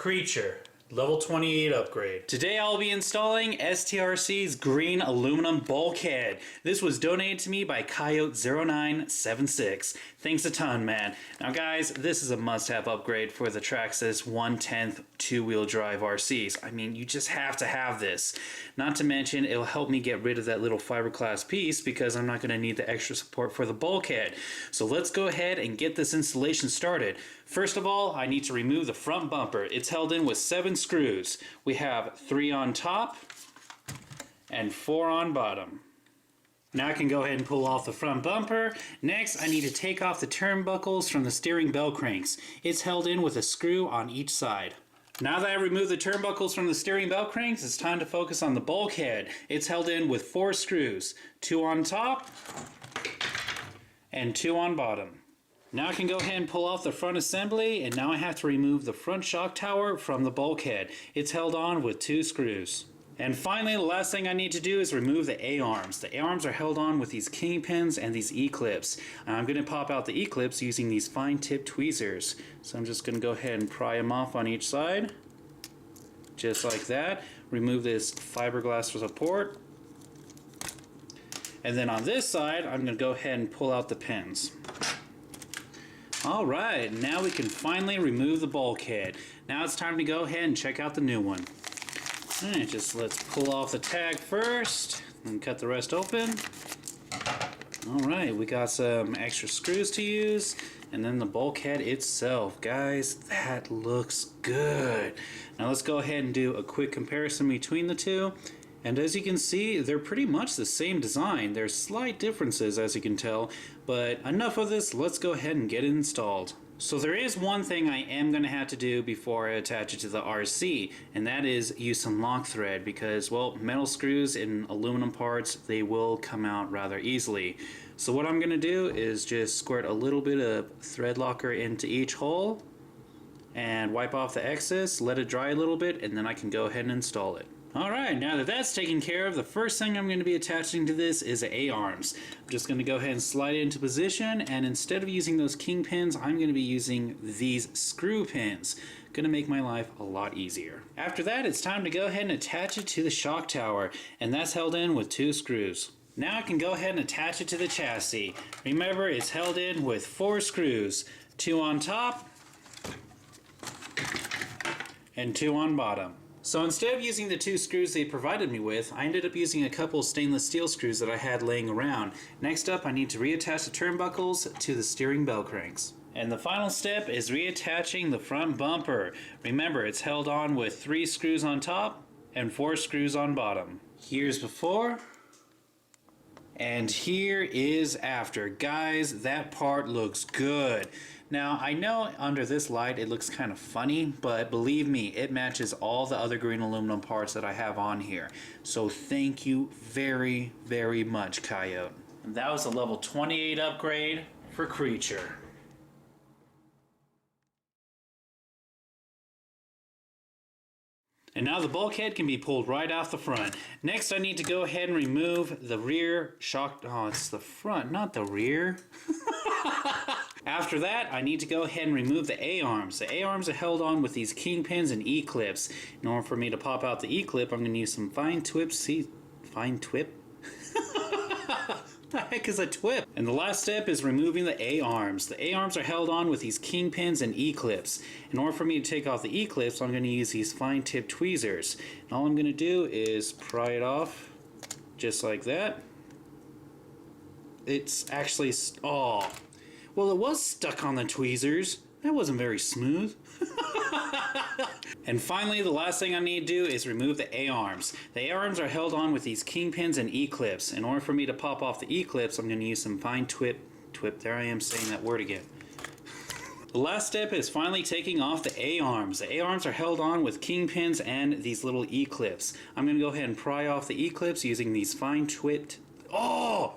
Creature, level 28 upgrade. Today I'll be installing STRC's green aluminum bulkhead. This was donated to me by Coyote0976. Thanks a ton, man. Now guys, this is a must-have upgrade for the Traxxas 1/10 two-wheel drive RCs. I mean, you just have to have this. Not to mention, it'll help me get rid of that little fiberglass piece because I'm not going to need the extra support for the bulkhead. So let's go ahead and get this installation started. First of all, I need to remove the front bumper. It's held in with 7 screws. We have 3 on top and 4 on bottom. Now I can go ahead and pull off the front bumper. Next, I need to take off the turnbuckles from the steering bell cranks. It's held in with a screw on each side. Now that I removed the turnbuckles from the steering bell cranks, it's time to focus on the bulkhead. It's held in with 4 screws, 2 on top and 2 on bottom. Now I can go ahead and pull off the front assembly, and now I have to remove the front shock tower from the bulkhead. It's held on with 2 screws. And finally, the last thing I need to do is remove the A-arms. The A-arms are held on with these kingpins and these E-clips. And I'm going to pop out the E-clips using these fine-tip tweezers. So I'm just going to go ahead and pry them off on each side. Just like that. Remove this fiberglass support. And then on this side, I'm going to go ahead and pull out the pins. Alright, now we can finally remove the bulkhead. Now it's time to go ahead and check out the new one. Alright, just let's pull off the tag first and cut the rest open. Alright, we got some extra screws to use, and then the bulkhead itself. Guys, that looks good. Now let's go ahead and do a quick comparison between the two. And as you can see, they're pretty much the same design. There's slight differences, as you can tell, but enough of this, let's go ahead and get it installed. So there is one thing I am going to have to do before I attach it to the RC, and that is use some lock thread because, well, metal screws and aluminum parts, they will come out rather easily. So what I'm going to do is just squirt a little bit of thread locker into each hole and wipe off the excess, let it dry a little bit, and then I can go ahead and install it. Alright, now that that's taken care of, the first thing I'm going to be attaching to this is A-arms. I'm just going to go ahead and slide it into position, and instead of using those king pins, I'm going to be using these screw pins. Going to make my life a lot easier. After that, it's time to go ahead and attach it to the shock tower, and that's held in with 2 screws. Now I can go ahead and attach it to the chassis. Remember, it's held in with 4 screws, 2 on top and 2 on bottom. So instead of using the 2 screws they provided me with, I ended up using a couple stainless steel screws that I had laying around. Next up, I need to reattach the turnbuckles to the steering bell cranks. And the final step is reattaching the front bumper. Remember, it's held on with 3 screws on top and 4 screws on bottom. Here's before, and here is after. Guys, that part looks good. Now, I know under this light it looks kind of funny, but believe me, it matches all the other green aluminum parts that I have on here. So thank you very, very much, Coyote. And that was a level 28 upgrade for Creature. And now the bulkhead can be pulled right off the front. Next, I need to go ahead and remove the rear shock... Oh, it's the front, not the rear. After that, I need to go ahead and remove the A-arms. The A-arms are held on with these kingpins and E-clips. In order for me to pop out the E-clip, I'm going to use some fine twip... Fine twip? What the heck is a twip? And the last step is removing the A-arms. The A-arms are held on with these kingpins and E-clips. In order for me to take off the E-clips, I'm going to use these fine tip tweezers. And all I'm going to do is pry it off just like that. It's actually... Oh, well, it was stuck on the tweezers. That wasn't very smooth. And finally, the last thing I need to do is remove the A-arms. The A-arms are held on with these kingpins and E-clips. In order for me to pop off the E-clips, I'm going to use some fine twip, there I am saying that word again. The last step is finally taking off the A-arms. The A-arms are held on with kingpins and these little E-clips. I'm going to go ahead and pry off the E-clips using these fine twipped... Oh!